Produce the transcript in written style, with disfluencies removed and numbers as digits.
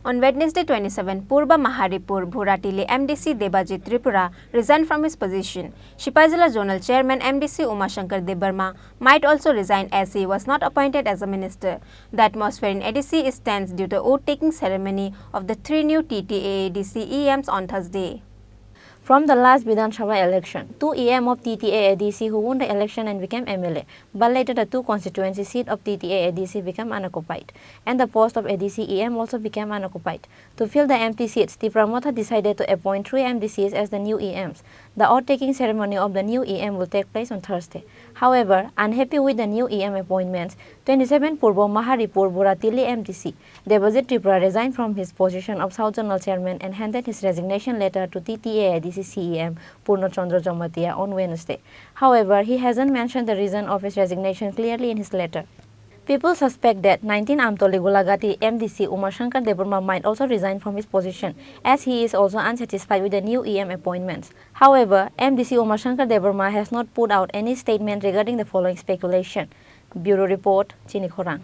On Wednesday 27, Purba Maharipur-Bhuratili MDC Debjit Tripura resigned from his position. Shipajala Zonal Chairman MDC Umashankar Debarma might also resign as he was not appointed as a minister. The atmosphere in ADC is tense due to oath-taking ceremony of the 3 new TTA-ADC EMs on Thursday. From the last Vidhan Sabha election, 2 EM of TTA-ADC who won the election and became MLA, but later the 2 constituency seat of TTA-ADC became unoccupied, and the post of ADC EM also became unoccupied. To fill the empty seats, the promoter decided to appoint 3 MDCs as the new EMs. The oath-taking ceremony of the new EM will take place on Thursday. However, unhappy with the new EM appointments, 27 Purba Maharipur-Bhuratili MDC Debjit Tripura resigned from his position of South Zonal Chairman and handed his resignation letter to TTA-ADC CEM Purno Chandra Jamatia on Wednesday. However, he hasn't mentioned the reason of his resignation clearly in his letter. People suspect that 19 Amtoli Golagati MDC Umashankar Debarma might also resign from his position, as he is also unsatisfied with the new EM appointments. However, MDC Umashankar Debarma has not put out any statement regarding the following speculation. Bureau Report, Chini Khorang.